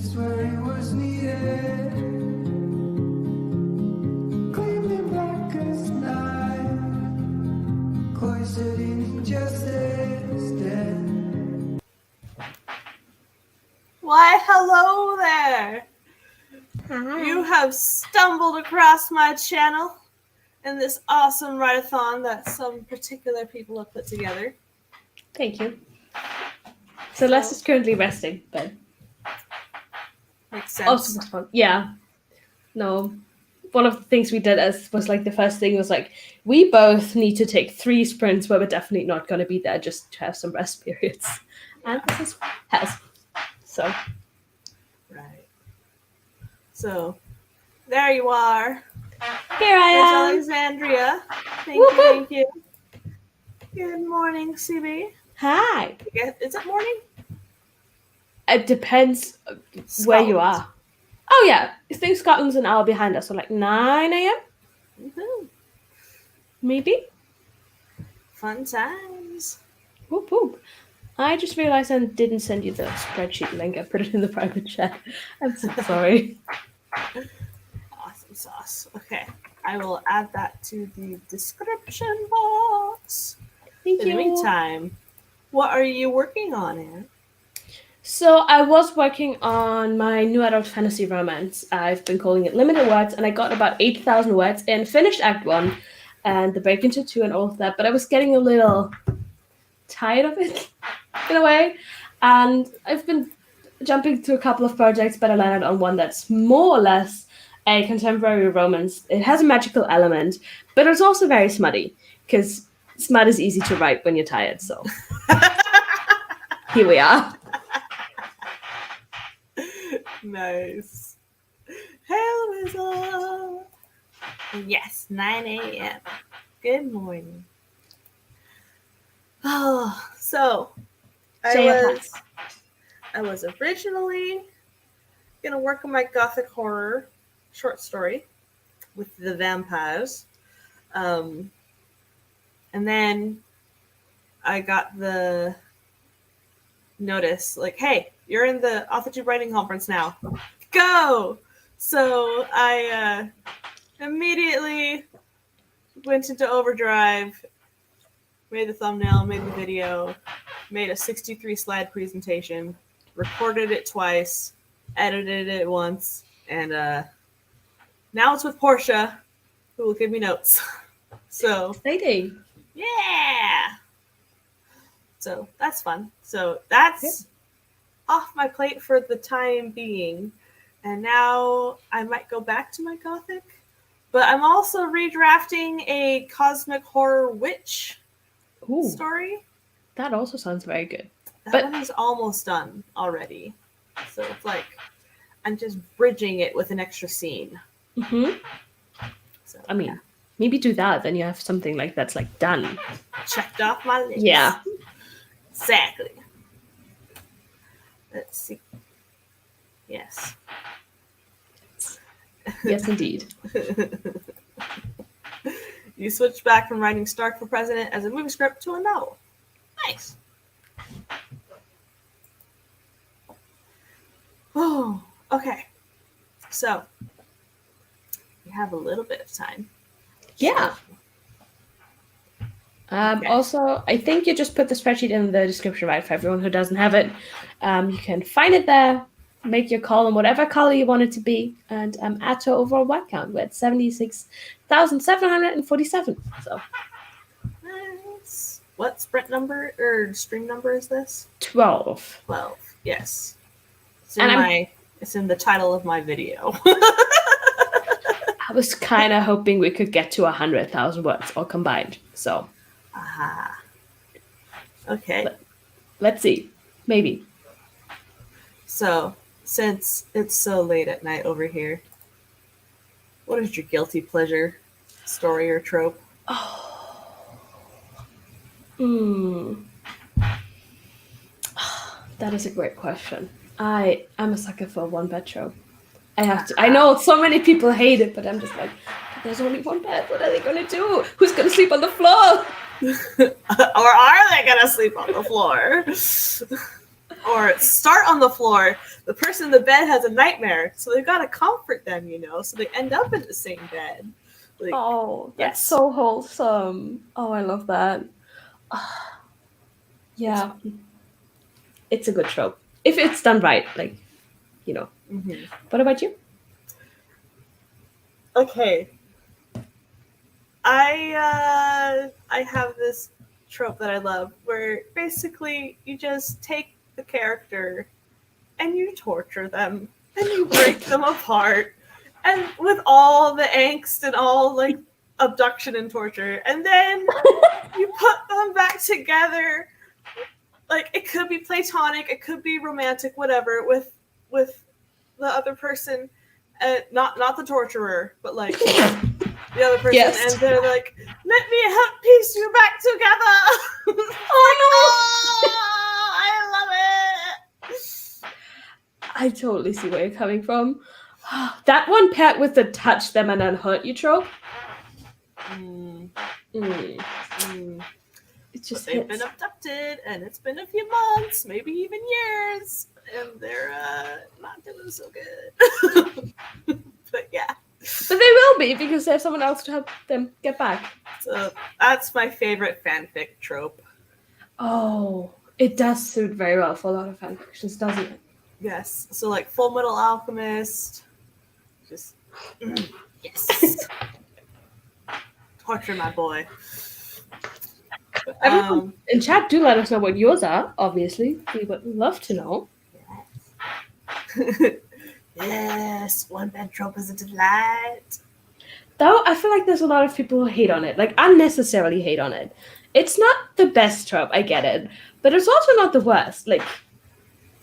just where it was needed. Clearly black as night, cloistered in injustice, dead. Why, hello there! Hi. You have stumbled across my channel in this awesome write-a-thon that some particular people have put together. Thank you. Celeste is currently resting, but Makes sense. also was fun. Yeah. No. One of the things we did was like the first thing was like, we both need to take 3 sprints where we're definitely not going to be there just to have some rest periods. And this is has. So. Right. So, there you are. Here I There's am. Alexandria. Thank Whoop, whoop. you, thank you. Good morning, CB. Hi. Is it morning? It depends where you Scotland. are. Oh yeah, I think Scotland's an hour behind us, so like 9 a.m. Woohoo. Maybe. Fun times. Whoop whoop. I just realized I didn't send you the spreadsheet link. I put it in the private chat. I'm so sorry. Awesome sauce. Okay, I will add that to the description box. Thank In you. the meantime, what are you working on, Anne? So I was working on my new adult fantasy romance. I've been calling it Limited Words, and I got about 8,000 words in, finished Act 1, and the break into 2 and all of that, but I was getting a little tired of it, in a way, and I've been jumping through a couple of projects, but I landed on one that's more or less a contemporary romance. It has a magical element, but it's also very smutty, because smut is easy to write when you're tired, so here we are. Nice. Hell is up. Yes, 9 a.m. Good morning. Oh, so I was originally gonna work on my gothic horror short story with the vampires, and then I got the notice like, hey, you're in the AuthorTube writing conference now, go. So I immediately went into overdrive, made the thumbnail, made the video, made a 63 slide presentation, recorded it twice, edited it once, and now it's with Portia, who will give me notes. So Exciting. yeah. So that's fun. So that's off my plate for the time being. And now I might go back to my gothic. But I'm also redrafting a cosmic horror witch Ooh, story. that also sounds very good. That one is almost done already. So it's like I'm just bridging it with an extra scene. Mm-hmm. So I mean, maybe do that, then you have something like that's like done. checked off my list. Yeah. Exactly. Let's see. Yes. Yes, indeed. You switched back from writing Stark for President as a movie script to a novel. Nice. Oh, okay. So, we have a little bit of time. Yeah. Okay. Also, I think you just put the spreadsheet in the description, right? For everyone who doesn't have it, you can find it there, make your column whatever color you want it to be, and add to our overall word count. We're at 76,747. So Nice. What sprint number or stream number is this? 12. 12. Yes. It's in the title of my video. I was kind of hoping we could get to 100,000 words all combined. So Aha. Okay. let's see. Maybe. So, since it's so late at night over here, what is your guilty pleasure story or trope? That is a great question. I'm a sucker for one bed trope. I know so many people hate it, but I'm just like, there's only one bed. What are they going to do? Who's going to sleep on the floor? Or are they gonna sleep on the floor? Or start on the floor. The person in the bed has a nightmare, so they've got to comfort them, so they end up in the same bed. Like, Oh, that's yes. so wholesome. Oh, I love that. Yeah. It's a good trope. If it's done right, like, Mhm. What about you? Okay. I have this trope that I love where basically you just take the character and you torture them and you break them apart and with all the angst and all like abduction and torture, and then you put them back together. Like, it could be platonic, it could be romantic, whatever, with the other person, not the torturer, but like the other person, Yes. and they're like, "Let me help piece you back together." Oh, I love it. I totally see where you're coming from. That one paired with the touch them and then hurt you trope. Mm, Mm. mm. It But just they've hits. been abducted, and it's been a few months, maybe even years, and they're not doing so good. But yeah. But they will be because they have someone else to help them get back. So that's my favorite fanfic trope. Oh, it does suit very well for a lot of fanfictions, doesn't it? Yes. So like Full Metal Alchemist, just yes. Torture my boy. Everyone in chat, do let us know what yours are. Obviously, we would love to know. Yes, one bed trope is a delight. Though I feel like there's a lot of people who hate on it, like unnecessarily hate on it. It's not the best trope, I get it, but it's also not the worst. Like,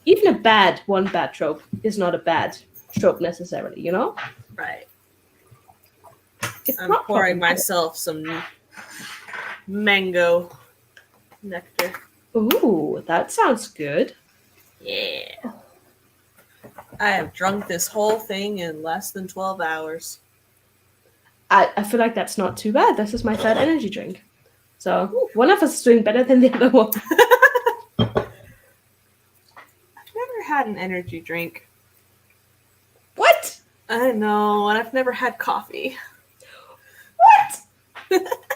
even one bad trope is not a bad trope necessarily, you know? Right. It's I'm not pouring problematic. myself some mango nectar. Ooh, that sounds good. Yeah. I have drunk this whole thing in less than 12 hours. I feel like that's not too bad. This is my third energy drink. So one of us is doing better than the other one. I've never had an energy drink. What? I know, and I've never had coffee. What?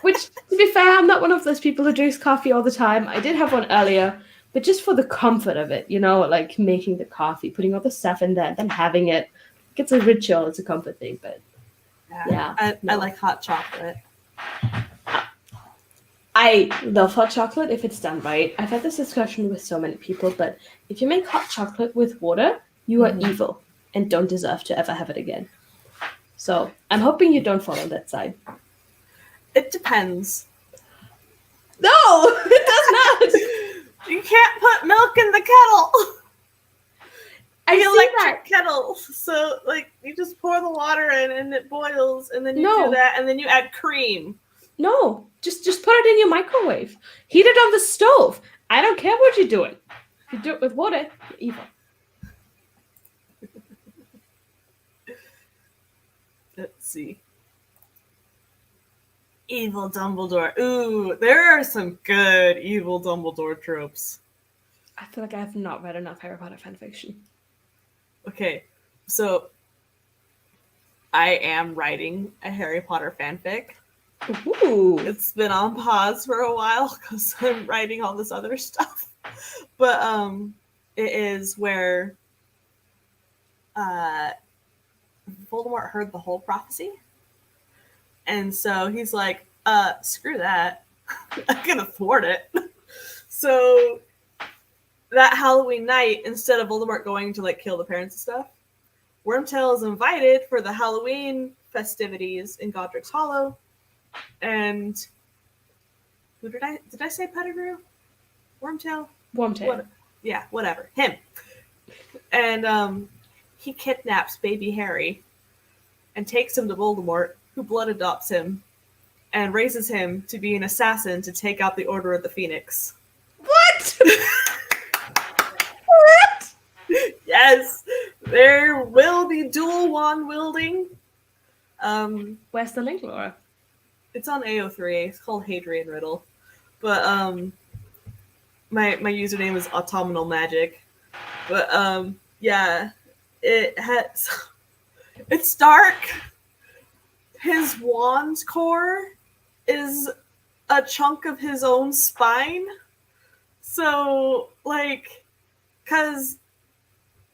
Which, to be fair, I'm not one of those people who drinks coffee all the time. I did have one earlier, but just for the comfort of it, like making the coffee, putting all the stuff in there, then having it. It's a ritual, it's a comfort thing, but yeah. I no. like hot chocolate. I love hot chocolate if it's done right. I've had this discussion with so many people, but if you make hot chocolate with water, you are evil and don't deserve to ever have it again. So I'm hoping you don't fall on that side. It depends. No, it does not. You can't put milk in the kettle. I The see electric that. kettle. So, like, you just pour the water in and it boils, and then you No. do that, and then you add cream. No, just put it in your microwave. Heat it on the stove. I don't care what you're doing. If you do it with water, you're evil. Let's see. Evil Dumbledore. Ooh, there are some good evil Dumbledore tropes. I feel like I have not read enough Harry Potter fanfiction. Okay, so I am writing a Harry Potter fanfic. Ooh. It's been on pause for a while because I'm writing all this other stuff. But it is where Voldemort heard the whole prophecy. And so he's like, screw that. I'm going to thwart it. So that Halloween night, instead of Voldemort going to like kill the parents and stuff, Wormtail is invited for the Halloween festivities in Godric's Hollow. And who did I say Pettigrew? Wormtail? Wormtail. Yeah, whatever. Him. And he kidnaps baby Harry and takes him to Voldemort, who blood adopts him and raises him to be an assassin to take out the Order of the Phoenix. What? What? Yes, there will be dual wand wielding. Where's the link, Laura? It's on AO3. It's called Hadrian Riddle. But my username is Autumnal Magic. But yeah, it has. It's dark. His wand core is a chunk of his own spine. So, like, because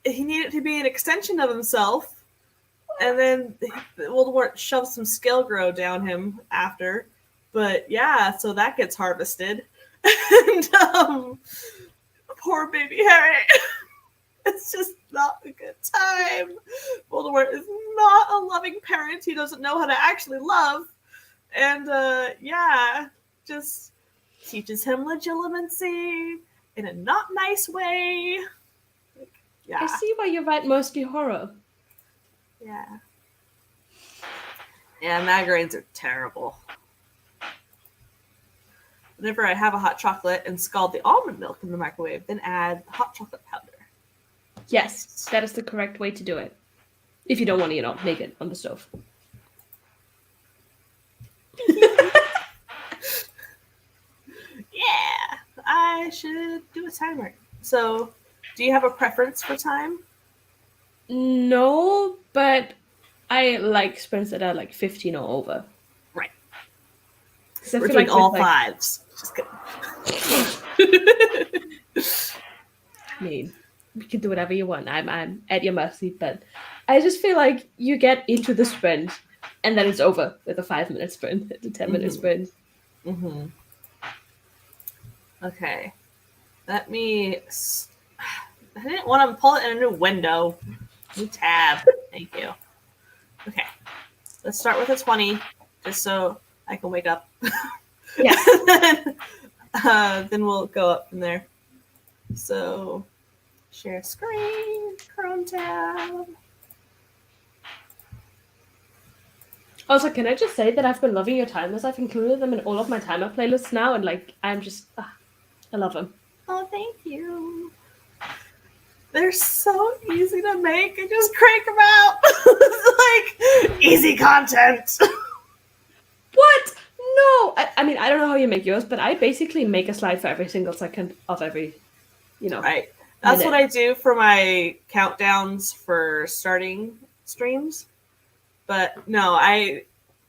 he needed to be an extension of himself, and then Voldemort shoves some scale grow down him after. But yeah, so that gets harvested. And poor baby Harry. It's just not a good time. Voldemort is not a loving parent. He doesn't know how to actually love. And yeah, just teaches him legilimency in a not nice way. Yeah. I see why you write mostly horror. Yeah. Yeah, migraines are terrible. Whenever I have a hot chocolate and scald the almond milk in the microwave, then add hot chocolate powder. Yes, that is the correct way to do it. If you don't want to, make it on the stove. Yeah, I should do a timer. So, do you have a preference for time? No, but I like sprints that are like 15 or over. Right. Because I We're feel doing like all with, like, fives. Just kidding. I mean, you can do whatever you want. I'm at your mercy, but I just feel like you get into the sprint and then it's over with a 5-minute sprint, the 10-minute sprint. Mm-hmm. Okay. Let me. I didn't want to pull it in a new window. New tab. Thank you. Okay. Let's start with a 20, just so I can wake up. Yes. Then we'll go up from there. So, share screen, Chrome tab. Also, can I just say that I've been loving your timers? I've included them in all of my timer playlists now, and like I'm just, I love them. Oh, thank you. They're so easy to make. I just crank them out. It's like easy content. What? No! I mean, I don't know how you make yours, but I basically make a slide for every single second of every, Right. That's minute. what I do for my countdowns for starting streams. But no,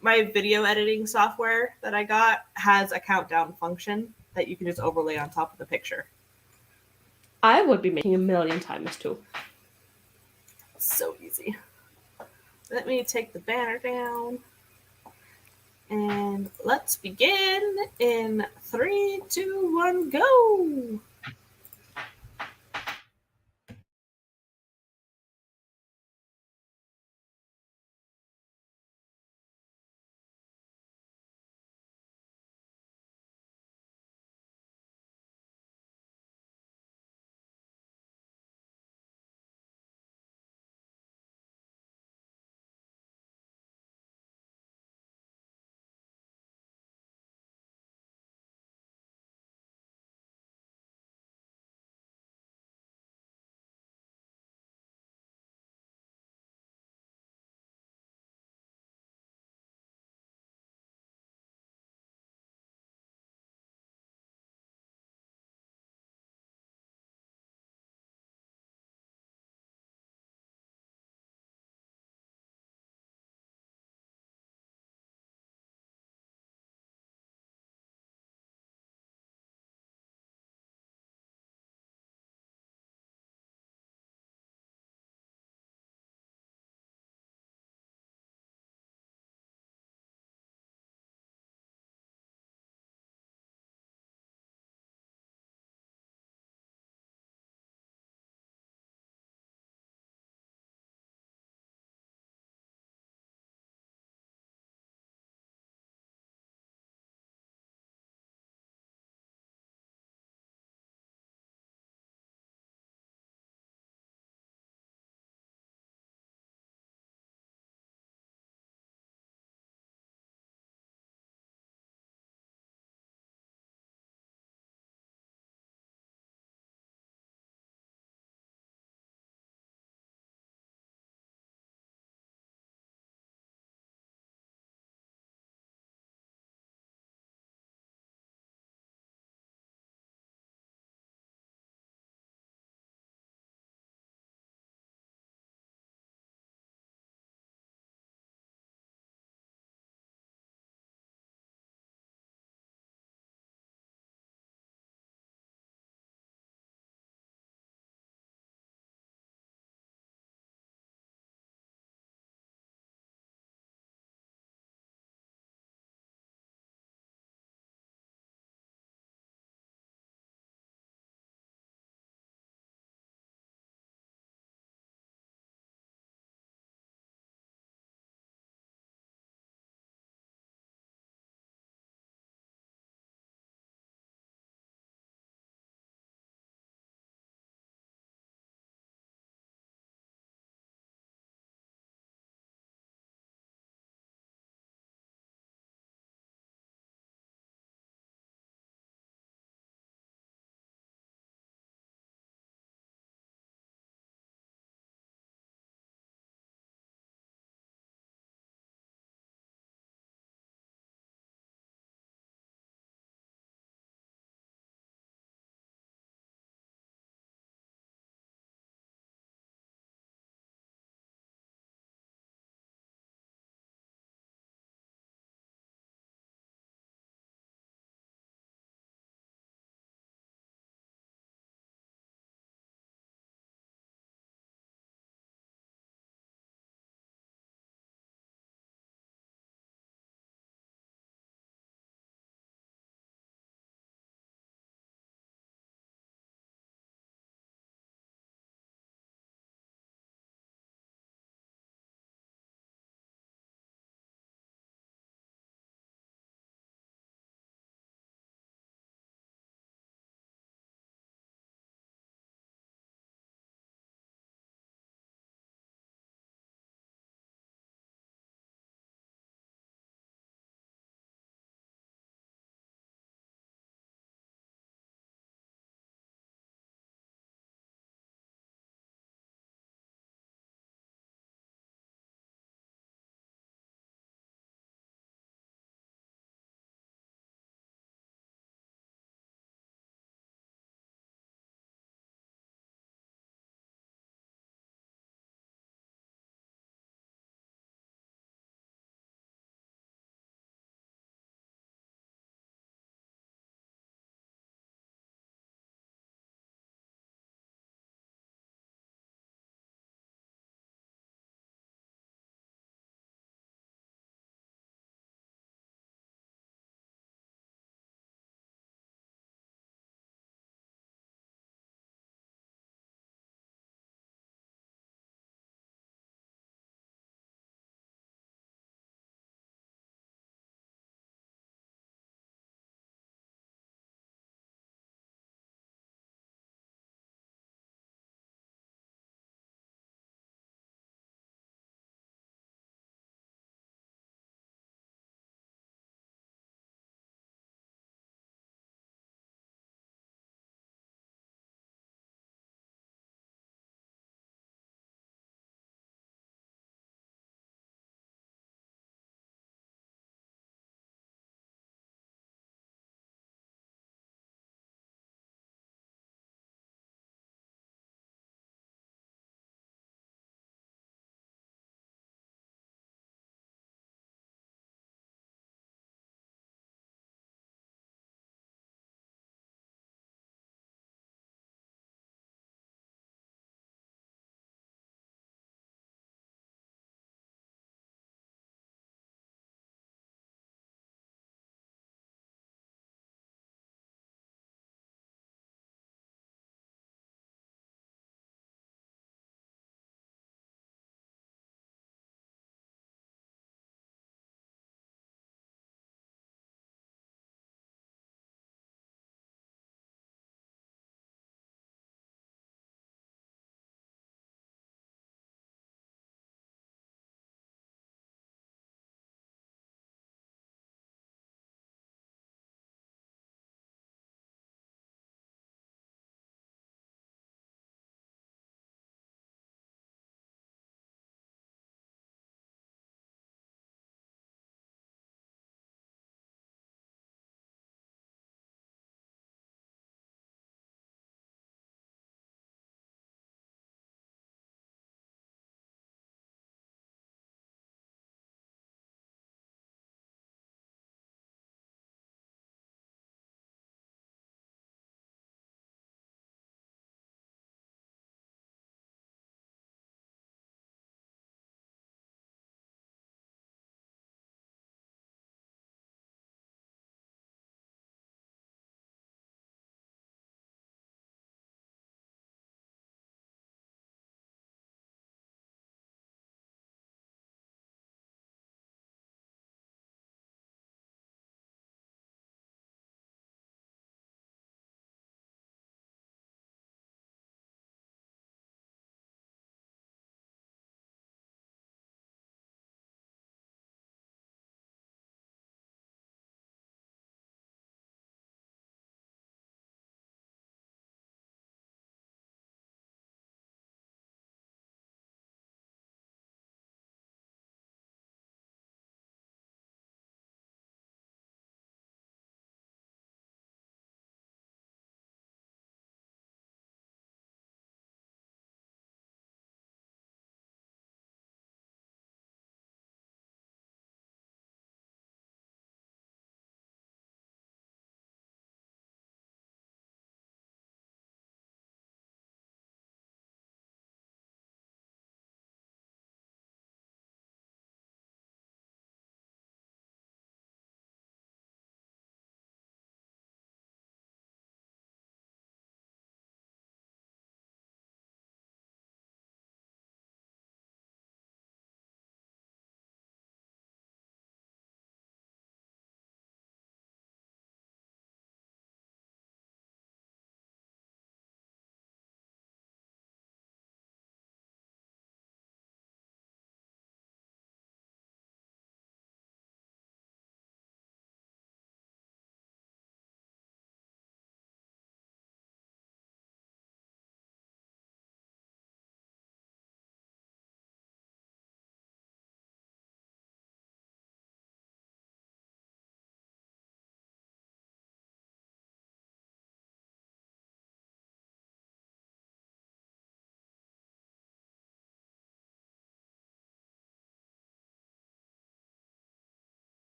my video editing software that I got has a countdown function that you can just overlay on top of the picture. I would be making a million timers too. So easy. Let me take the banner down. And let's begin in 3, 2, 1, go!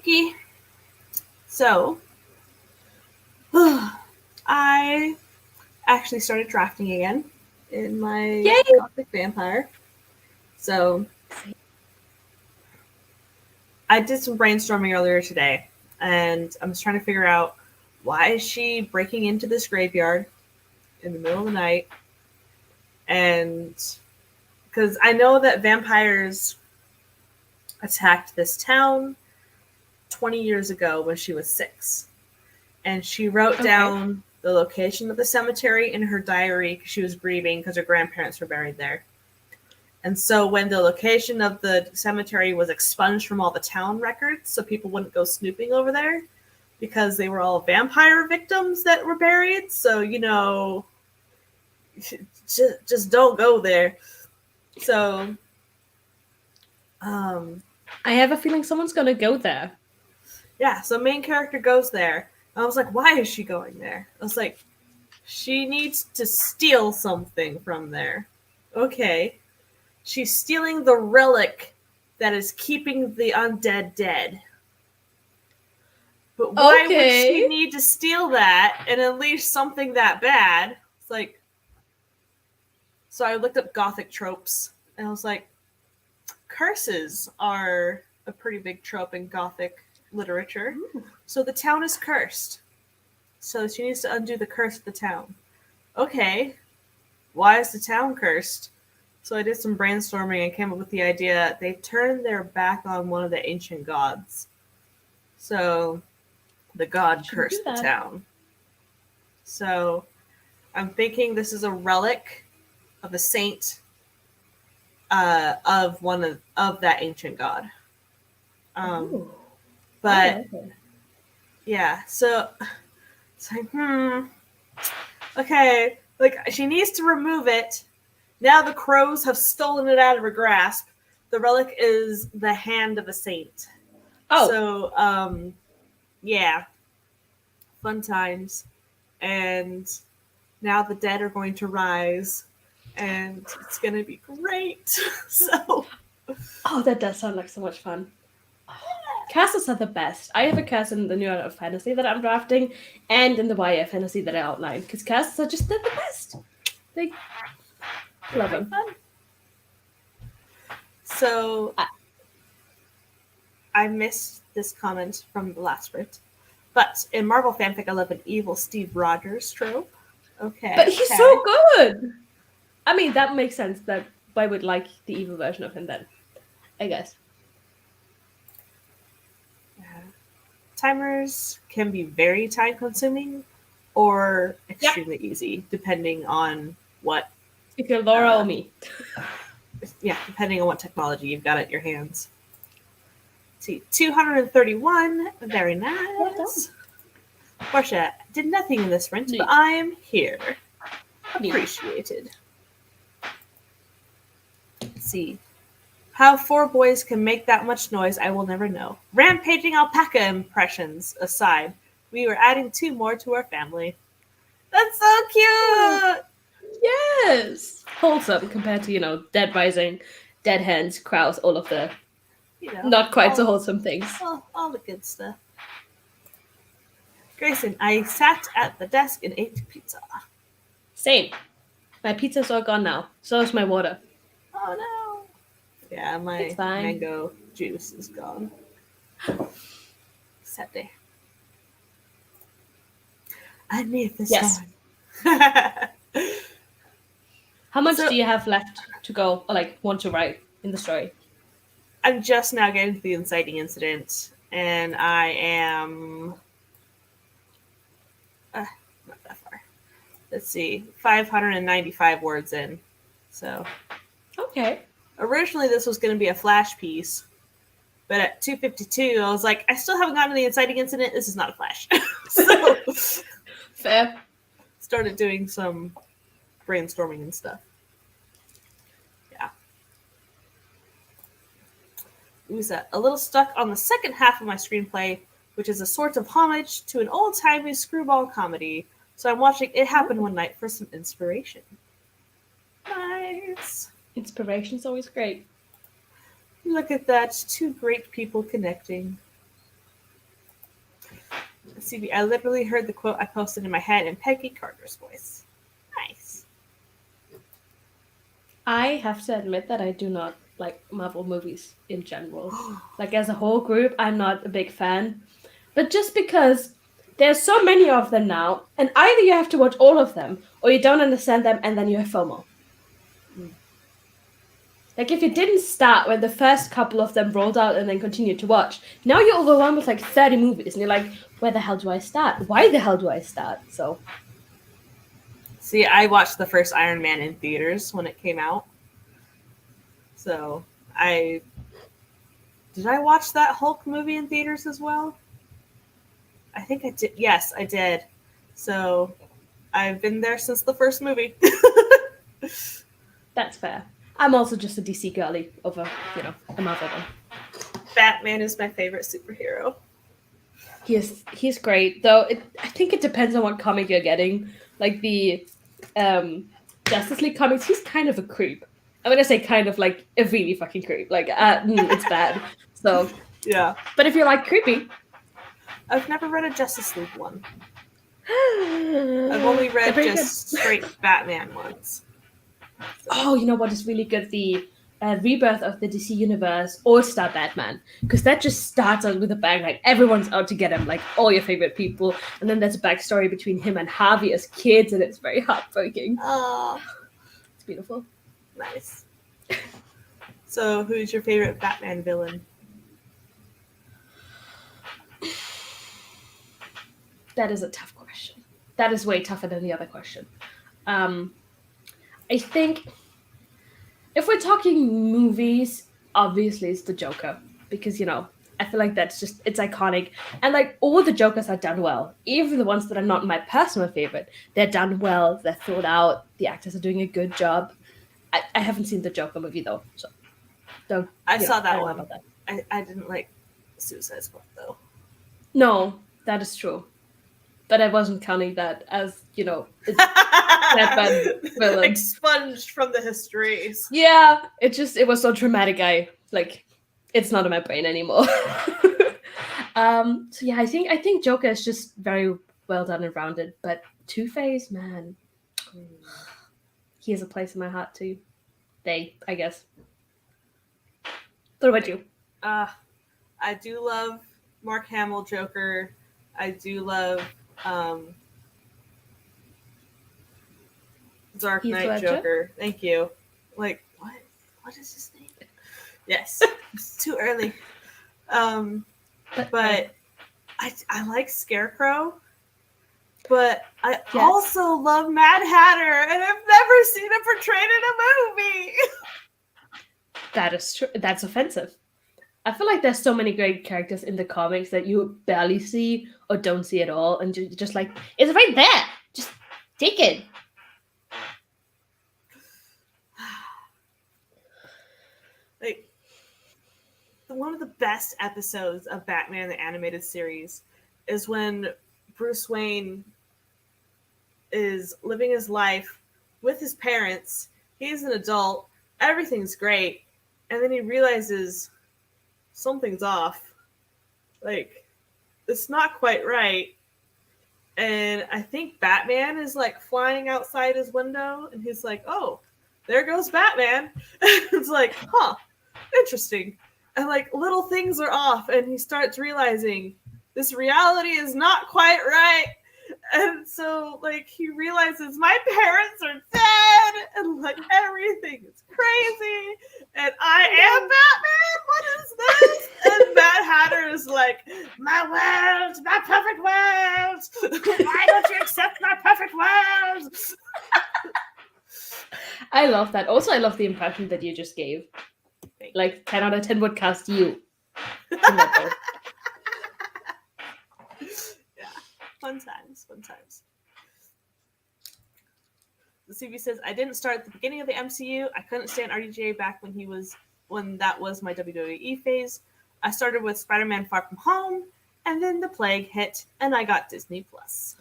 Okie. So, I actually started drafting again in my Yay! Gothic Vampire. So, I did some brainstorming earlier today, and I was trying to figure out why is she breaking into this graveyard in the middle of the night? And because I know that vampires attacked this town 20 years ago when she was 6. And she wrote down the location of the cemetery in her diary because she was grieving because her grandparents were buried there. And so when the location of the cemetery was expunged from all the town records, so people wouldn't go snooping over there because they were all vampire victims that were buried. So, you know, just don't go there. So, I have a feeling someone's gonna go there. yeah, so main character goes there. I was like, why is she going there? I was like, she needs to steal something from there. Okay. She's stealing the relic that is keeping the undead dead. But why would she need to steal that and unleash something that bad? It's like, so I looked up Gothic tropes, and I was like, curses are a pretty big trope in Gothic literature. Ooh. So the town is cursed. So she needs to undo the curse of the town. Okay, why is the town cursed? So I did some brainstorming and came up with the idea they turned their back on one of the ancient gods. So the god cursed the town. So I'm thinking this is a relic of a saint of one of that ancient god. But yeah, so it's like, okay, like she needs to remove it. Now the crows have stolen it out of her grasp. The relic is the hand of a saint. Oh. So, yeah. Fun times. And now the dead are going to rise. And it's going to be great. So. Oh, that does sound like so much fun. Castles are the best. I have a cast in the New Adult Fantasy that I'm drafting and in the YA Fantasy that I outlined. Because castles are just, they're the best. They... Love them. So, I missed this comment from the last script. But in Marvel fanfic, I love an evil Steve Rogers trope. Okay. But he's so good! I mean, that makes sense that I would like the evil version of him then. I guess. Timers can be very time-consuming or extremely easy, depending on what... If you're Laura or me. Yeah, depending on what technology you've got at your hands. Let's see, 231. Very nice. Portia, did nothing in this sprint, but I'm here. Appreciated. Let's see. How 4 boys can make that much noise, I will never know. Rampaging alpaca impressions aside, we were adding 2 more to our family. That's so cute! Yes! Wholesome compared to, Dead Rising, Dead Hands, Crows, all of the not quite so wholesome things. All the good stuff. Grayson, I sat at the desk and ate pizza. Same. My pizza's all gone now. So is my water. Oh no. Yeah, my mango juice is gone. Sad I need this time. How much do you have left to go, or want to write in the story? I'm just now getting to the inciting incident, and I am not that far. Let's see, 595 words in. So, okay. Originally, this was going to be a flash piece, but at 252, I was like, I still haven't gotten to the inciting incident. This is not a flash. So, fair. Started doing some brainstorming and stuff. Yeah. It was a little stuck on the second half of my screenplay, which is a sort of homage to an old-timey screwball comedy. So I'm watching It Happen One Night for some inspiration. Nice. Inspiration's always great. Look at that. 2 great people connecting. CB, I literally heard the quote I posted in my head in Peggy Carter's voice. Nice. I have to admit that I do not like Marvel movies in general. Like, as a whole group, I'm not a big fan. But just because there's so many of them now, and either you have to watch all of them, or you don't understand them, and then you have FOMO. Like, if you didn't start when the first couple of them rolled out and then continued to watch, now you're overwhelmed with like 30 movies, and you're like, where the hell do I start? Why the hell do I start? So, See, I watched the first Iron Man in theaters when it came out. So, did I watch that Hulk movie in theaters as well? I think I did. Yes, I did. So, I've been there since the first movie. that's fair. I'm also just a DC girly over, a Marvel one. Batman is my favorite superhero. He's great, though. I think it depends on what comic you're getting. Like the Justice League comics, he's kind of a creep. I'm gonna say kind of like a really fucking creep. Like, it's bad. So Yeah. but if you're like creepy, I've never read a Justice League one. I've only read just straight Batman ones. So. Oh, you know what is really good? The rebirth of the DC Universe All-Star Batman. Because that just starts out with a bang. Like, everyone's out to get him. Like, all your favorite people. And then there's a backstory between him and Harvey as kids. And it's very heartbreaking. Oh. It's beautiful. Nice. So, who's your favorite Batman villain? That is a tough question. That is way tougher than the other question. I think if we're talking movies, obviously it's the Joker. Because, I feel like it's iconic. And like all the Jokers are done well. Even the ones that are not my personal favorite, they're done well, they're thought out, the actors are doing a good job. I haven't seen the Joker movie though, so don't. I saw that one. About that. I didn't like Suicide Squad though. No, that is true. But I wasn't counting that as, it's Batman villain. Expunged from the histories. Yeah, it was so traumatic. It's not in my brain anymore. So yeah, I think Joker is just very well done and rounded. But Two-Face, man, he has a place in my heart too. I guess. What about you? I do love Mark Hamill Joker. I do love Dark Heath Knight Ledger? Joker. Thank you. Like, what? What is his name? Yes. It's too early. But I like Scarecrow. But I also love Mad Hatter, and I've never seen him portrayed in a movie. That is true. That's offensive. I feel like there's so many great characters in the comics that you barely see or don't see at all, and just like, it's right there. Just take it. Like, one of the best episodes of Batman the Animated Series is when Bruce Wayne is living his life with his parents. He's an adult. Everything's great. And then he realizes something's off. Like, it's not quite right. And I think Batman is like flying outside his window, and he's like, oh, there goes Batman. It's like, huh, interesting. And like little things are off, and he starts realizing this reality is not quite right. And so like he realizes my parents are dead, and like everything is crazy, and I am Batman. What is this? And Mad Hatter is like, my world, my perfect world. Why don't you accept my perfect world? I love that. Also, I love the impression that you just gave. Like, 10 out of 10 would cast you. Yeah. Fun times. The CB says, I didn't start at the beginning of the MCU. I couldn't stand RDJ back when that was my WWE phase. I started with Spider-Man Far From Home, and then the plague hit, and I got Disney Plus.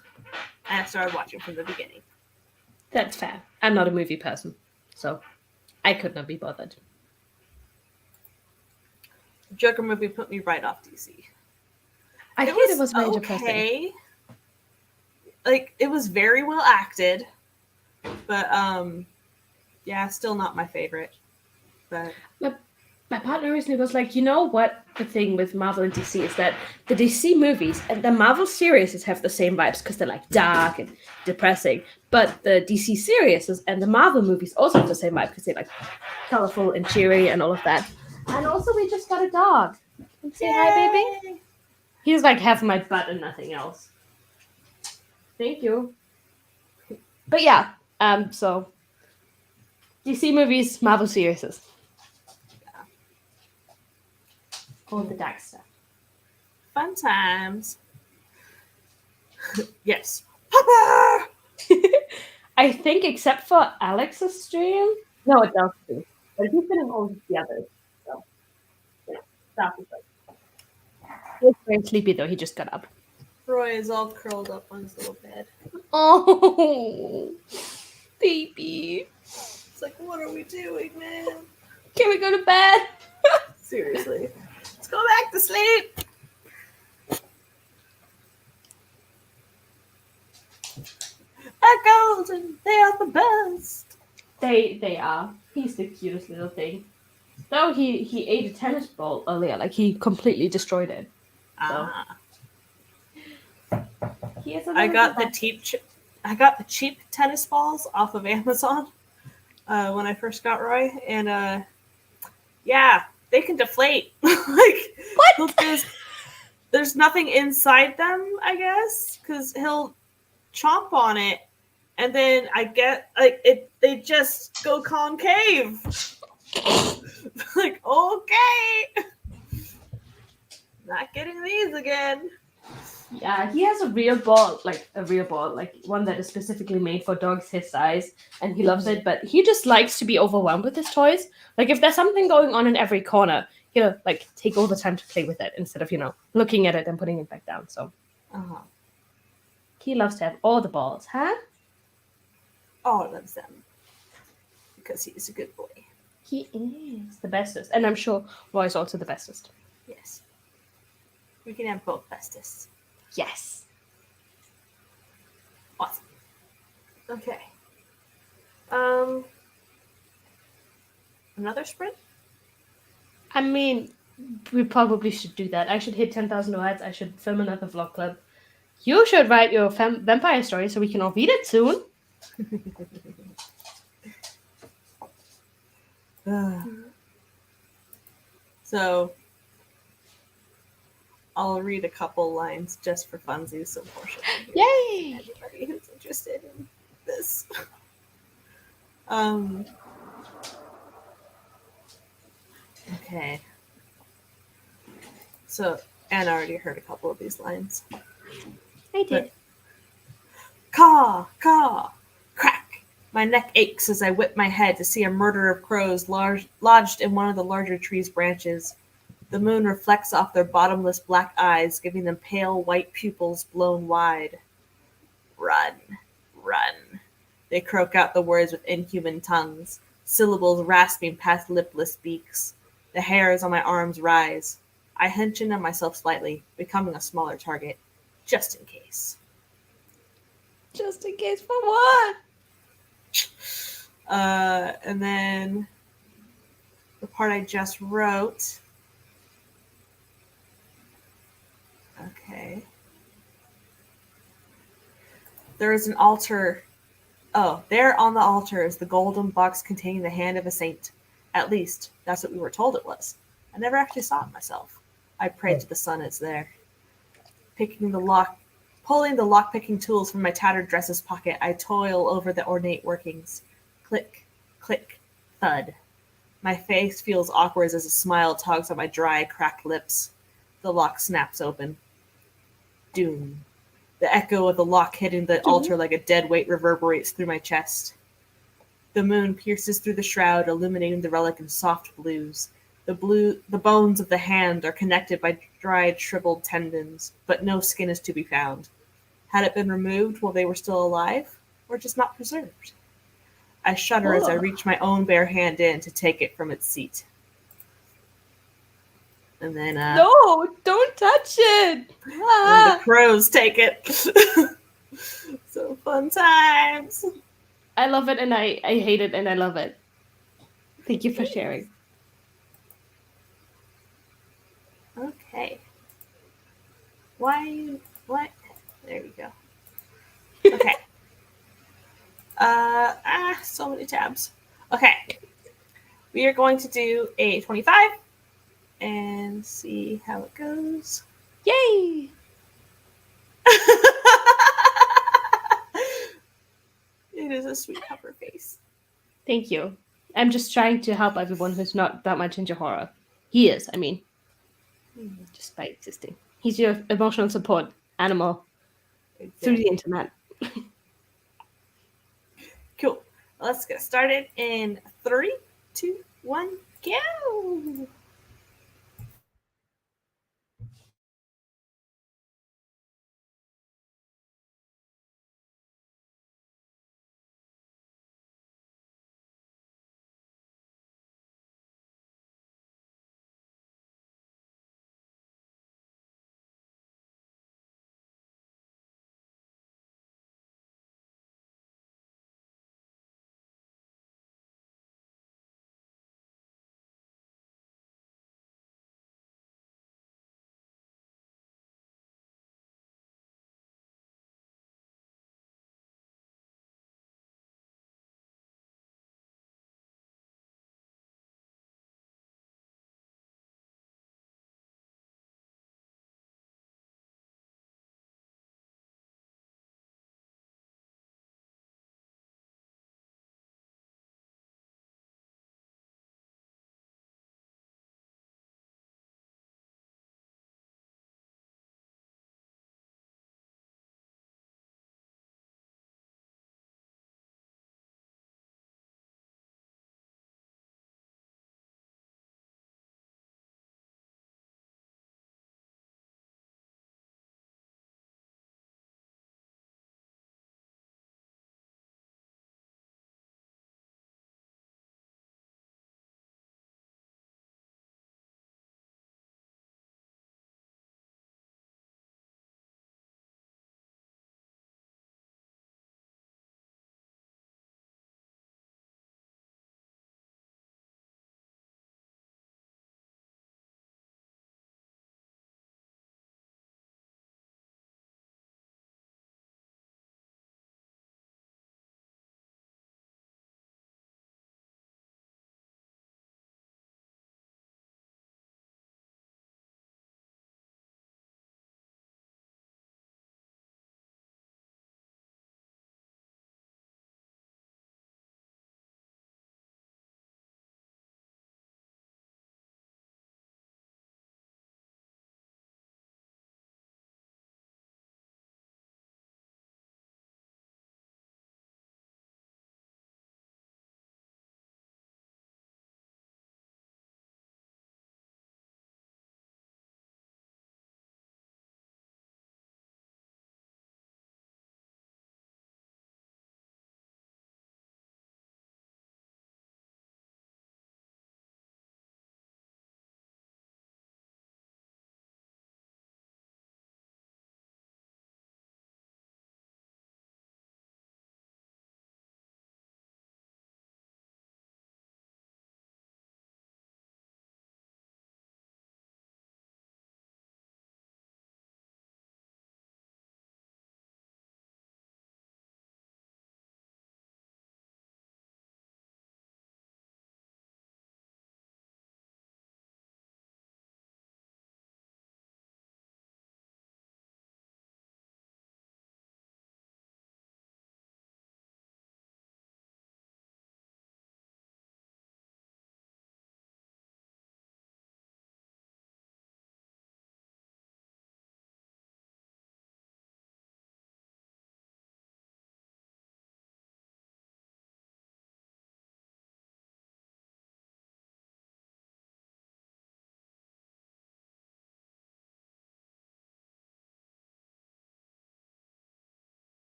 And I started watching from the beginning. That's fair. I'm not a movie person, so I could not be bothered. The Joker movie put me right off DC. I heard it was very depressing. Okay. Like, it was very well acted, but yeah, still not my favorite. But My partner recently was like, you know what the thing with Marvel and DC is that the DC movies and the Marvel series have the same vibes because they're like dark and depressing, but the DC series and the Marvel movies also have the same vibe because they're like colorful and cheery and all of that. And also, we just got a dog. Say hi, baby. He's like half my butt and nothing else. Thank you. But yeah, so DC movies, Marvel series. Yeah. All the dark stuff. Fun times. Yes. Papa! I think except for Alex's stream. No, it does too. But he's been in all of the others. So yeah, that was good. He's very sleepy though, he just got up. Roy is all curled up on his little bed. Oh, baby. It's like, what are we doing, man? Can we go to bed? Seriously. Let's go back to sleep. Echoes, and they are the best. They are. He's the cutest little thing. Though he ate a tennis ball earlier, like he completely destroyed it. So. He is a I got the little cheap tennis balls off of Amazon when I first got Roy, and yeah, they can deflate. Like, what? There's nothing inside them, I guess, because he'll chomp on it, and then I get like they just go concave. Like, okay, not getting these again. Yeah, he has a real ball, like one that is specifically made for dogs his size, and he loves it, but he just likes to be overwhelmed with his toys. Like, if there's something going on in every corner, he'll, like, take all the time to play with it instead of, looking at it and putting it back down, so. He loves to have all the balls, huh? All loves them. Because he's a good boy. He is the bestest, and I'm sure Roy's also the bestest. Yes. We can have both bestest. Yes. Awesome. Okay. Another sprint? I mean, we probably should do that. I should hit 10,000 words. I should film another vlog club. You should write your vampire story so we can all read it soon. So, I'll read a couple lines just for funsies, so fortunately. Yay! Anybody who's interested in this. Okay. So, Anna already heard a couple of these lines. I did. Caw, caw, crack. My neck aches as I whip my head to see a murder of crows lodged in one of the larger tree's branches. The moon reflects off their bottomless black eyes, giving them pale white pupils blown wide. Run, run. They croak out the words with inhuman tongues, syllables rasping past lipless beaks. The hairs on my arms rise. I hunch in on myself slightly, becoming a smaller target, just in case. Just in case for what? And then the part I just wrote. Okay. There is an altar. Oh, there on the altar is the golden box containing the hand of a saint. At least, that's what we were told it was. I never actually saw it myself. I prayed to the sun it's there. Pulling the lock-picking tools from my tattered dress's pocket, I toil over the ornate workings. Click, click, thud. My face feels awkward as a smile tugs on my dry, cracked lips. The lock snaps open. Doom. The echo of the lock hitting the altar like a dead weight reverberates through my chest. The moon pierces through the shroud, illuminating the relic in soft blues. The bones of the hand are connected by dried, shriveled tendons, but no skin is to be found. Had it been removed while they were still alive, or just not preserved? I shudder as I reach my own bare hand in to take it from its seat. And then No, don't touch it. and Ah. the crows take it. So fun times. I love it and I hate it and I love it. Thank you for sharing. Okay. What? There we go. Okay. So many tabs. Okay. We are going to do a 25 and see how it goes. Yay! It is a sweet cover face. Thank you. I'm just trying to help everyone who's not that much into horror. He is, I mean, just by existing. He's your emotional support animal through the internet. Cool. Let's get started in 3, 2, 1, go!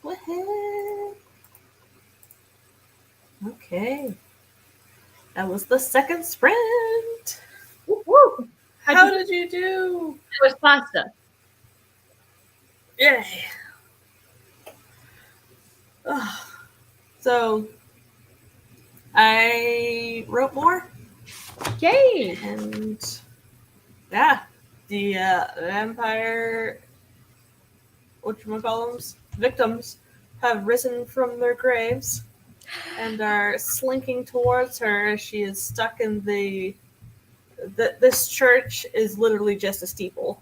Woohoo! Okay. That was the second sprint. Woo! How did you do? It was faster. Yay. Ugh. So, I wrote more. Yay! And yeah, the vampire, whatchamacallums, victims have risen from their graves and are slinking towards her as she is stuck in this church is literally just a steeple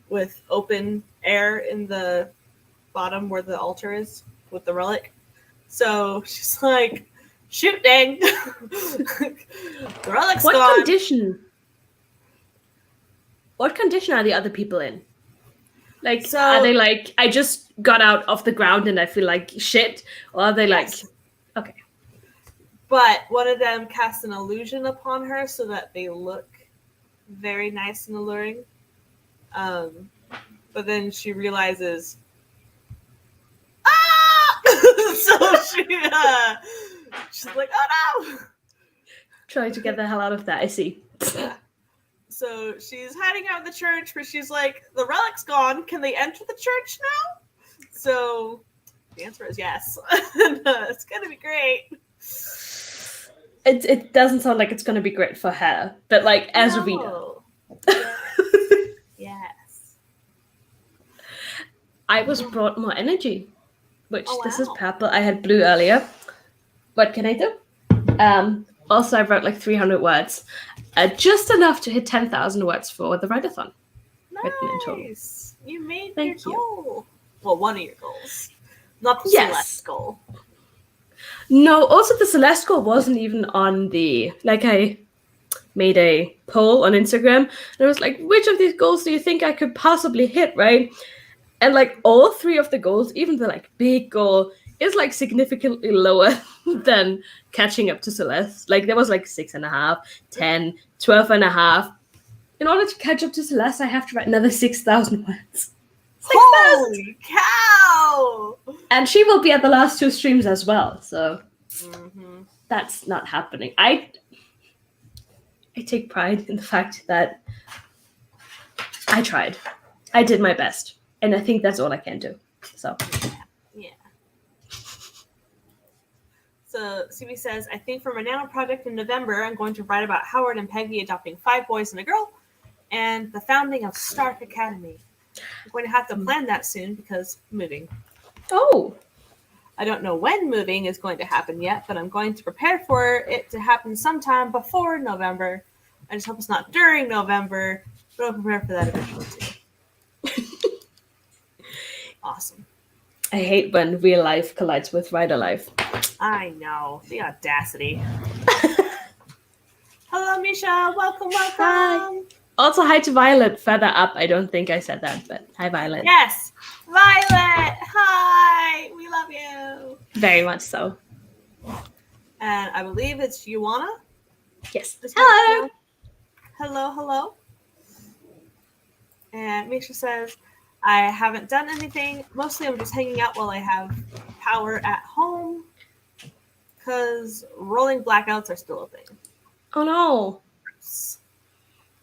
with open air in the bottom where the altar is with the relic. So she's like, shoot, dang. The relic's What gone. What condition are the other people in? Like, So- are they like, I just got out off the ground and I feel like shit? Or are they like, Yes. okay. But one of them casts an illusion upon her so that they look very nice and alluring. But then she realizes, ah! So she's like, oh no! Trying to get the hell out of that, I see. So she's hiding out in the church where she's like, the relic's gone. Can they enter the church now? So the answer is yes. It's going to be great. It doesn't sound like it's going to be great for her, but like as a reader. No. Yes. I was brought more energy, which Oh, this is wow. purple. I had blue earlier. What can I do? Also, I wrote like 300 words, just enough to hit 10,000 words for the write-a-thon. Written in total. Nice. You made Thank your you. goal. Well, one of your goals. Not the Yes. Celeste goal. No, also the Celeste goal wasn't even on the, like I made a poll on Instagram and I was like, which of these goals do you think I could possibly hit, right? And like all three of the goals, even the like big goal, is like significantly lower than catching up to Celeste. Like there was like 6.5, 10, 12.5. In order to catch up to Celeste, I have to write another 6,000 words. 6,000! Holy cow! And she will be at the last two streams as well, so Mm-hmm. that's not happening. I take pride in the fact that I tried. I did my best. And I think that's all I can do. So Yeah. So CB says, I think for my nano project in November, I'm going to write about Howard and Peggy adopting 5 boys and a girl and the founding of Stark Academy. I'm going to have to plan that soon because moving. oh, I don't know when moving is going to happen yet, but I'm going to prepare for it to happen sometime before November. I just hope it's not during November, but I'll prepare for that eventually too. Awesome. I hate when real life collides with writer life. I know. The audacity. Hello, Misha. Welcome, welcome. Hi. Also, hi to Violet further up. I don't think I said that, but hi, Violet. Yes. Violet. Hi. We love you. Very much so. And I believe it's Yuana. Yes. Is Hello. what- Hello, hello. And Misha says, I haven't done anything. Mostly I'm just hanging out while I have power at home. Because rolling blackouts are still a thing. Oh no.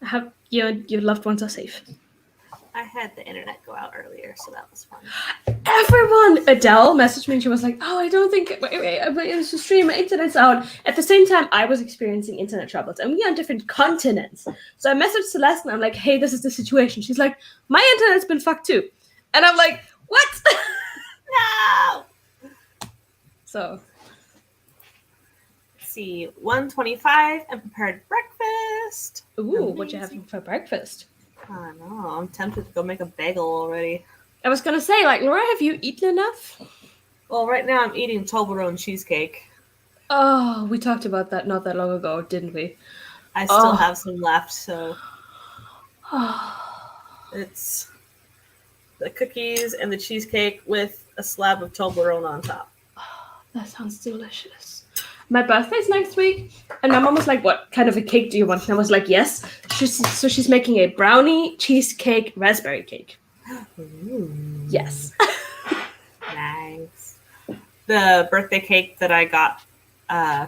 I have your loved ones are safe. I had the internet go out earlier, so that was fun. Everyone! Adele messaged me and she was like, oh, I don't think it was to stream, my internet's out. At the same time, I was experiencing internet troubles and we are on different continents. So I messaged Celeste and I'm like, hey, this is the situation. She's like, my internet's been fucked too. And I'm like, what? No! So, Let's see, 1:25 and prepared breakfast. ooh, what'd you have for breakfast? I don't know. I'm tempted to go make a bagel already. I was gonna say, like, Laura, have you eaten enough? Well, right now I'm eating Toblerone cheesecake. Oh, we talked about that not that long ago, didn't we? I still Oh. have some left, so That it's the cookies and the cheesecake with a slab of Toblerone on top. sounds delicious. My birthday's next week, and my mom was like, what kind of a cake do you want? And I was like, yes. She's making a brownie cheesecake raspberry cake. Ooh. Yes. Nice. The birthday cake that I got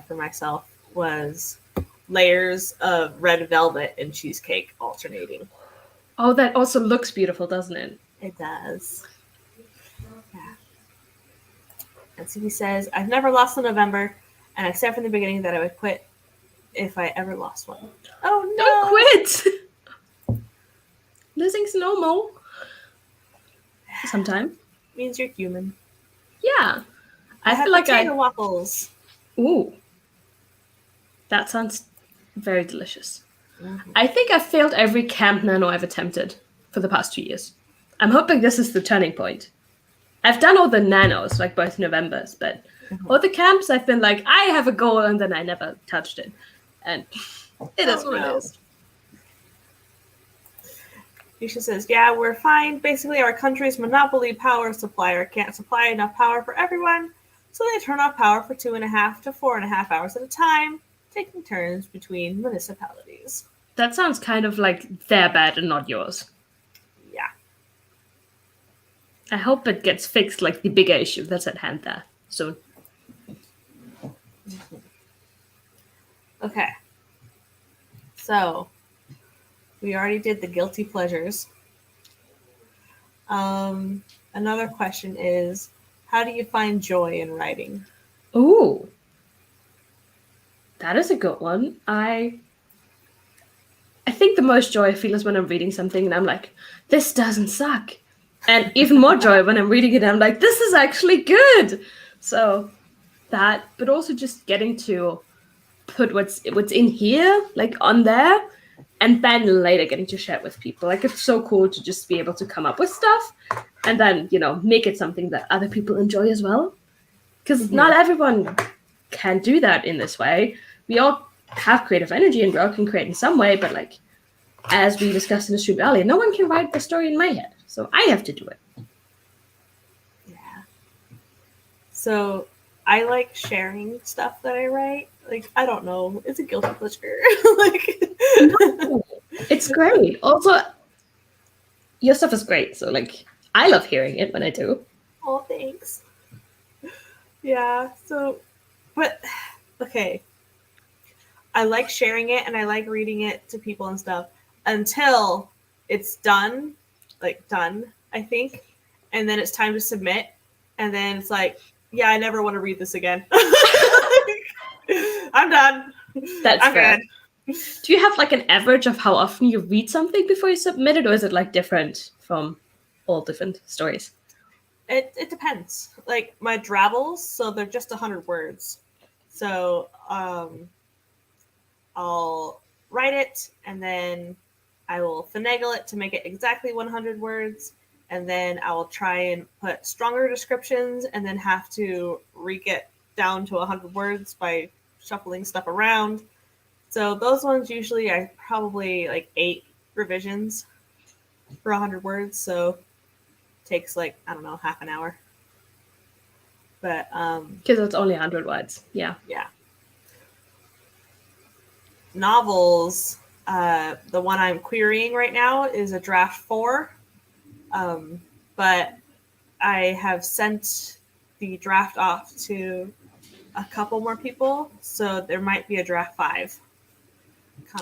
for myself was layers of red velvet and cheesecake alternating. Oh, that also looks beautiful, doesn't it? It does. Yeah. And so he says, I've never lost a November, and I said from the beginning that I would quit if I ever lost one. Oh, no! Don't quit! Losing's normal. Sometimes. Means you're human. Yeah. I have feel like potato waffles. Ooh. That sounds very delicious. Mm-hmm. I think I've failed every camp nano I've attempted for the past 2 years. I'm hoping this is the turning point. I've done all the nanos, like both Novembers, but all the camps I've been like, I have a goal, and then I never touched it. And it is what it is. Yusha says, yeah, we're fine. Basically, our country's monopoly power supplier can't supply enough power for everyone, so they turn off power for 2.5 to 4.5 hours at a time, taking turns between municipalities. That sounds kind of like their bad and not yours. Yeah. I hope it gets fixed like the bigger issue that's at hand there soon. Okay. So, we already did the guilty pleasures. Another question is, how do you find joy in writing? Ooh. That is a good one. I think the most joy I feel is when I'm reading something and I'm like, this doesn't suck. And even more joy when I'm reading it and I'm like, this is actually good. So that, but also just getting to put what's in here, like on there, and then later getting to share it with people. Like, it's so cool to just be able to come up with stuff and then, make it something that other people enjoy as well. Because not everyone can do that in this way. We all have creative energy and we all can create in some way, but like, as we discussed in the stream earlier, no one can write the story in my head. So I have to do it. Yeah. So I like sharing stuff that I write. Like, I don't know. It's a guilty pleasure. No, it's great. Also, your stuff is great. So like, I love hearing it when I do. Oh, thanks. Yeah. So, but, okay. I like sharing it and I like reading it to people and stuff until it's done, I think. And then it's time to submit. And then it's like, yeah, I never want to read this again. I'm done. That's I'm fair. good. Do you have like an average of how often you read something before you submit it, or is it like different from all different stories? It depends. Like my drabbles, so they're just 100 words. So I'll write it and then I will finagle it to make it exactly 100 words. And then I will try and put stronger descriptions and then have to re-get down to 100 words by shuffling stuff around. So those ones usually I probably like 8 revisions for 100 words. So it takes like, I don't know, half an hour. But because it's only 100 words. Yeah. Novels, the one I'm querying right now is a draft 4. But I have sent the draft off to a couple more people, so there might be a draft 5.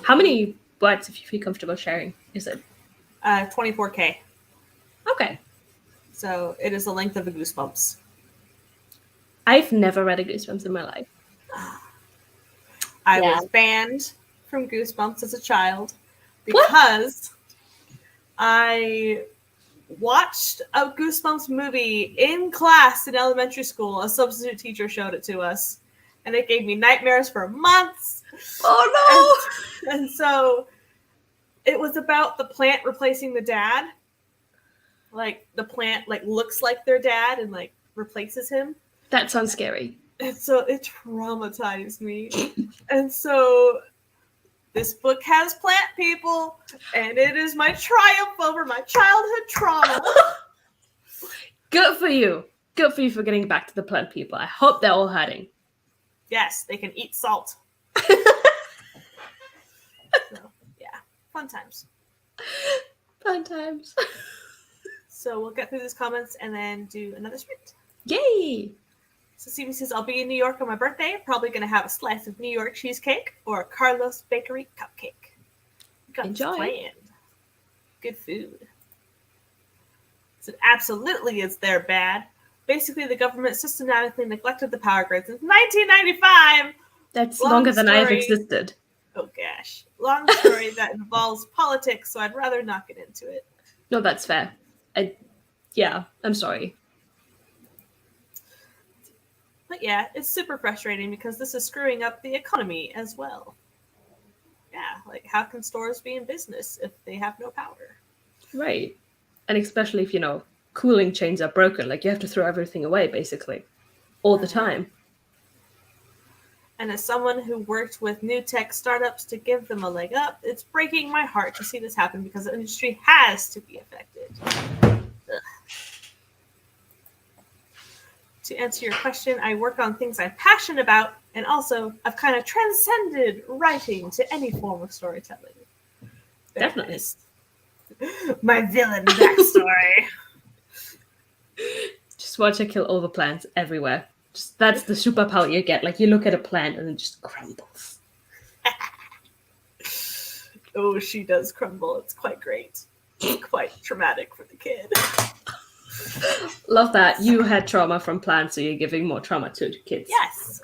How many words, if you feel comfortable sharing, is it? 24K. Okay. So it is the length of a Goosebumps. I've never read a Goosebumps in my life. I was banned from Goosebumps as a child because I watched a Goosebumps movie in class in elementary school. A substitute teacher showed it to us, and it gave me nightmares for months. Oh no! And so it was about the plant replacing the dad. Like the plant like looks like their dad and like replaces him. That sounds scary. And so it traumatized me. And so this book has plant people, and it is my triumph over my childhood trauma. Good for you. Good for you for getting back to the plant people. I hope they're all hurting. Yes, they can eat salt. So, yeah, fun times. Fun times. So we'll get through these comments and then do another sprint. Yay! So CB says, I'll be in New York on my birthday. Probably going to have a slice of New York cheesecake or a Carlos Bakery cupcake. Got this Enjoy. planned. Good food. So absolutely it's their bad. Basically, the government systematically neglected the power grids since 1995. That's Long longer than I've story. existed. Oh gosh. Long story that involves politics, so I'd rather not get into it. No, that's fair. I'm sorry. But yeah, it's super frustrating because this is screwing up the economy as well. Yeah, like how can stores be in business if they have no power? Right. And especially if, cooling chains are broken. Like, you have to throw everything away, basically. All the time. And as someone who worked with new tech startups to give them a leg up, it's breaking my heart to see this happen because the industry has to be affected. Ugh. To answer your question, I work on things I'm passionate about, and also I've kind of transcended writing to any form of storytelling. Definitely. My villain backstory. Just watch her kill all the plants everywhere. That's the superpower you get. Like, you look at a plant and it just crumbles. Oh, she does crumble. It's quite great. It's quite traumatic for the kid. Love that. You had trauma from plants, so you're giving more trauma to kids. Yes.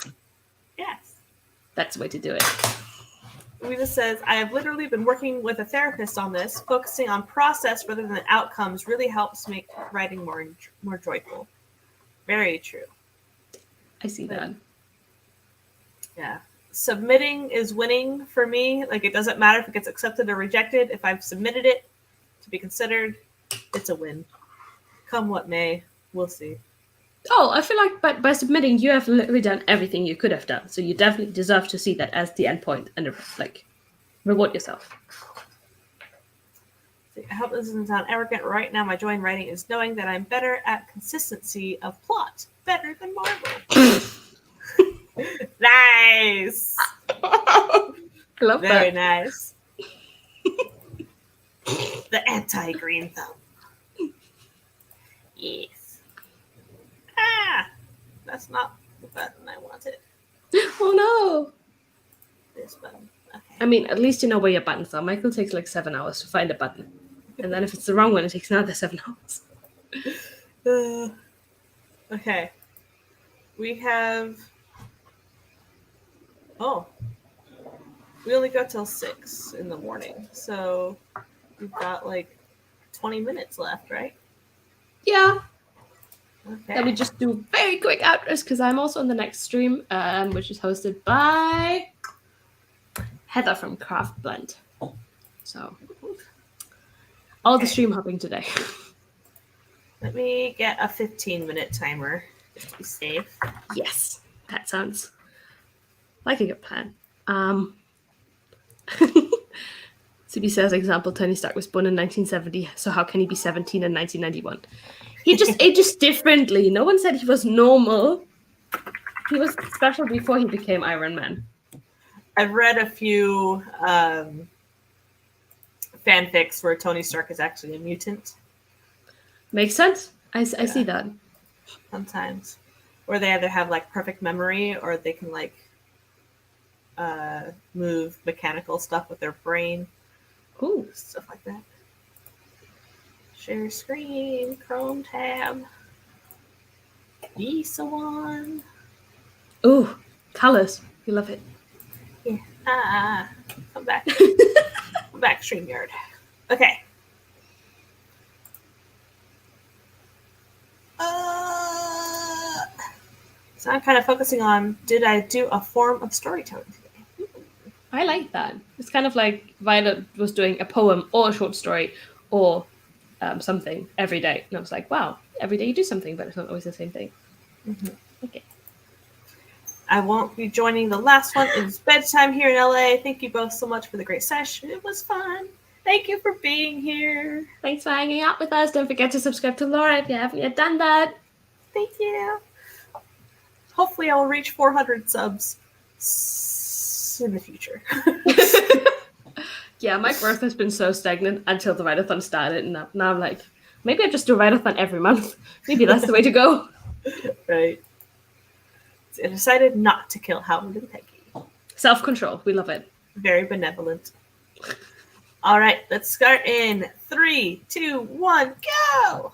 Yes. That's the way to do it. Rita says, I have literally been working with a therapist on this. Focusing on process rather than outcomes really helps make writing more joyful. Very true. I see that. Yeah. Submitting is winning for me. Like, it doesn't matter if it gets accepted or rejected. If I've submitted it to be considered, it's a win. Come what may, we'll see. Oh, I feel like by submitting, you have literally done everything you could have done. So you definitely deserve to see that as the end point and, reward yourself. I hope this doesn't sound arrogant. Right now, my joy in writing is knowing that I'm better at consistency of plot. Better than Marvel. Nice. Love Very that. nice. The anti-green thumb. Yes. Ah! That's not the button I wanted. Oh no. This button. Okay. I mean, at least you know where your buttons are. Michael takes like 7 hours to find a button. And then if it's the wrong one, it takes another 7 hours. Okay. We have... Oh. We only go till 6 in the morning. So we've got 20 minutes left, right? Yeah. Okay. Let me just do very quick outros because I'm also on the next stream, which is hosted by Heather from Craft Blend. So, all the stream hopping today. Let me get a 15-minute timer just to be safe. Yes, that sounds like a good plan. CB says, example, Tony Stark was born in 1970, so how can he be 17 in 1991? He just ages differently. No one said he was normal. He was special before he became Iron Man. I've read a few fanfics where Tony Stark is actually a mutant. Makes sense. I see that. Sometimes. Or they either have perfect memory or they can move mechanical stuff with their brain. Ooh. Stuff like that. Share screen, Chrome tab. Be someone. Ooh, colors. You love it. Yeah. Come back. Come back, StreamYard. Okay. So I'm kind of focusing on, did I do a form of storytelling today? I like that. It's kind of like Violet was doing a poem or a short story or something every day. And I was like, wow, every day you do something, but it's not always the same thing. Mm-hmm. Okay. I won't be joining the last one. It's bedtime here in LA. Thank you both so much for the great session. It was fun. Thank you for being here. Thanks for hanging out with us. Don't forget to subscribe to Laura if you haven't yet done that. Thank you. Hopefully I will reach 400 subs in the future. Yeah, my growth has been so stagnant until the write-a-thon started, and now I'm like, maybe I just do a write-a-thon every month. Maybe that's the way to go. Right. So it decided not to kill Howard and Peggy. Self-control. We love it. Very benevolent. All right, let's start in 3, 2, 1, go!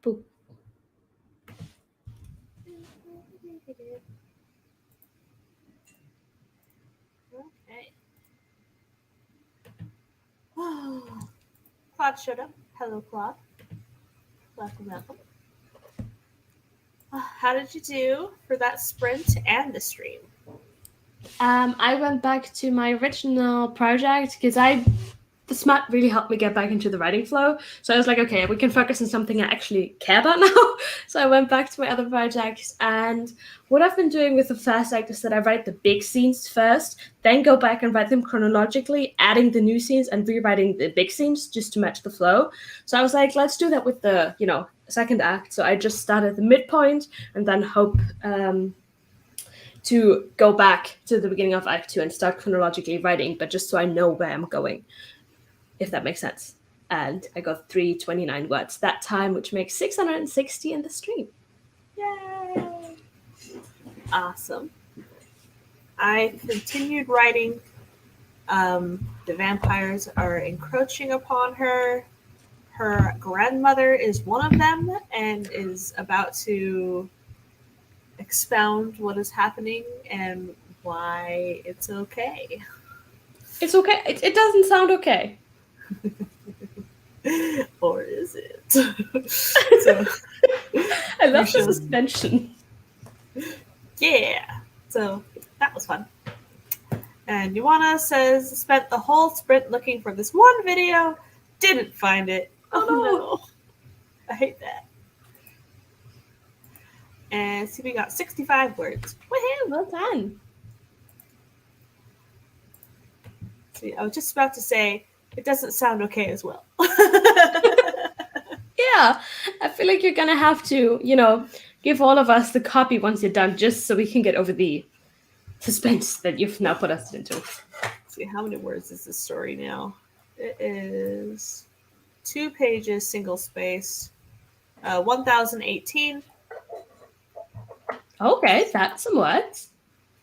Boop. Okay. Claude showed up. Hello, Claude. Welcome, welcome. How did you do for that sprint and the stream? I went back to my original project because the smut really helped me get back into the writing flow. So I was like, okay, we can focus on something I actually care about now. So I went back to my other projects. And what I've been doing with the first act is that I write the big scenes first, then go back and write them chronologically, adding the new scenes and rewriting the big scenes just to match the flow. So I was like, let's do that with the, second act. So I just started the midpoint and then hope to go back to the beginning of Act 2 and start chronologically writing, but just so I know where I'm going, if that makes sense. And I got 329 words that time, which makes 660 in the stream. Yay! Awesome. I continued writing. The vampires are encroaching upon her. Her grandmother is one of them and is about to expound what is happening and why it's okay. It's okay. It doesn't sound okay. Or is it? So, I love the suspension. Yeah. So that was fun. And Yuana says, spent the whole sprint looking for this one video, didn't find it. Oh no. I hate that. And see, we got 65 words. Woohoo! Well done. See, I was just about to say, it doesn't sound okay as well. Yeah, I feel like you're going to have to, give all of us the copy once you're done, just so we can get over the suspense that you've now put us into. Let's see, how many words is this story now? It is 2 pages, single space, 1018. Okay, that's some words.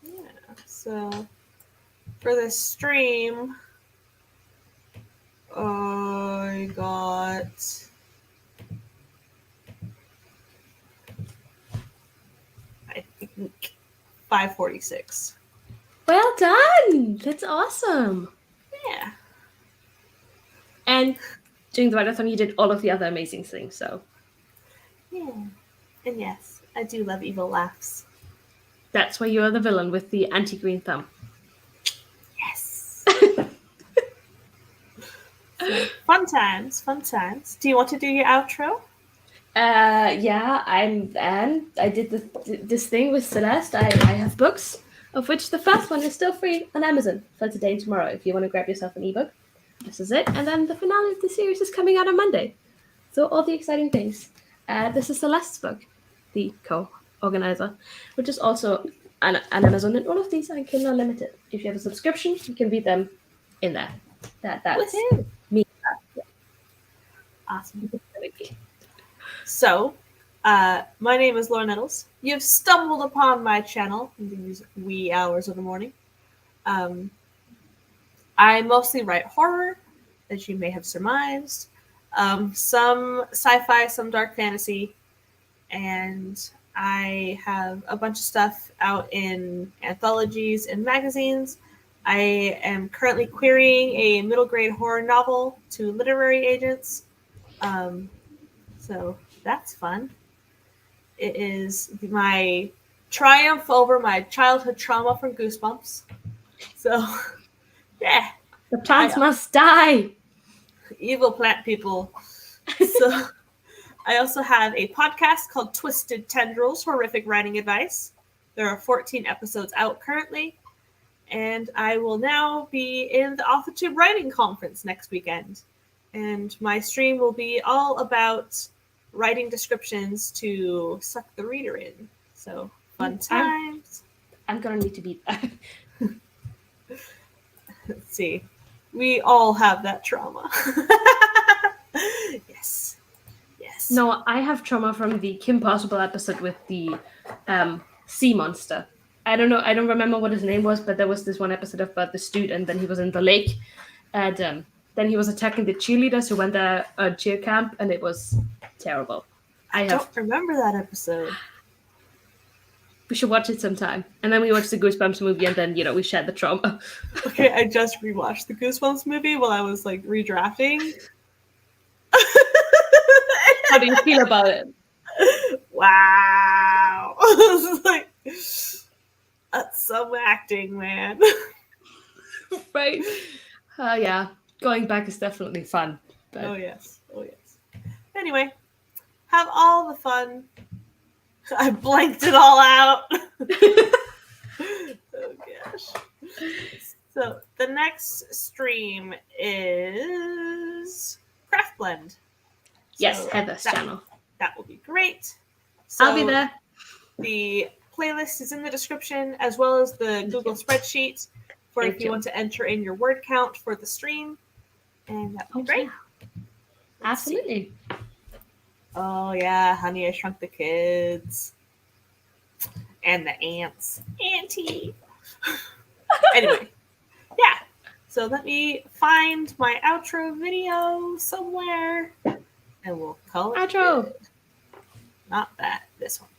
Yeah, so for this stream, I got I think 546. Well done! That's awesome. Yeah. And during the write-a-thon, you did all of the other amazing things, so. Yeah. And yes, I do love evil laughs. That's why you're the villain with the anti-green thumb. Yes. So, fun times, fun times. Do you want to do your outro? Yeah, I'm Anne. I did this thing with Celeste. I have books, of which the first one is still free on Amazon for today and tomorrow if you want to grab yourself an ebook. This is it. And then the finale of the series is coming out on Monday. So all the exciting things. This is Celeste's book, the co-organizer, which is also on Amazon. And all of these are in Kindle Unlimited. If you have a subscription, you can read them in there. That's me. Yeah. Awesome. So, my name is Laura Nettles. You've stumbled upon my channel in these wee hours of the morning. I mostly write horror, as you may have surmised. Some sci-fi, some dark fantasy, and I have a bunch of stuff out in anthologies and magazines. I am currently querying a middle grade horror novel to literary agents. So that's fun. It is my triumph over my childhood trauma from Goosebumps. So, yeah. The plants must die. Evil plant people. So, I also have a podcast called Twisted Tendrils, Horrific Writing Advice. There are 14 episodes out currently. And I will now be in the AuthorTube Writing Conference next weekend. And my stream will be all about writing descriptions to suck the reader in. So, fun times. I'm going to need to be there. Let's see. We all have that trauma. Yes. Yes. No, I have trauma from the Kim Possible episode with the sea monster. I don't know. I don't remember what his name was, but there was this one episode about this dude, and then he was in the lake, and then he was attacking the cheerleaders who went there cheer camp, and it was terrible. I don't remember that episode. We should watch it sometime. And then we watch the Goosebumps movie, and then, we share the trauma. Okay, I just rewatched the Goosebumps movie while I was like redrafting. How do you feel about it? Wow. It's like, that's some acting, man. Right? Yeah. Going back is definitely fun. But... Oh, yes. Anyway, have all the fun. I blanked it all out. Oh, gosh. So, the next stream is Craft Blend. Yes, Heather's channel. That will be great. So I'll be there. The playlist is in the description, as well as the Google spreadsheet for if you want to enter in your word count for the stream. And that would be great. Yeah. Absolutely. Oh, yeah. Honey, I Shrunk the Kids. And the ants. Auntie. Anyway. Yeah. So let me find my outro video somewhere. And we'll call it Outro. good. Not that. This one.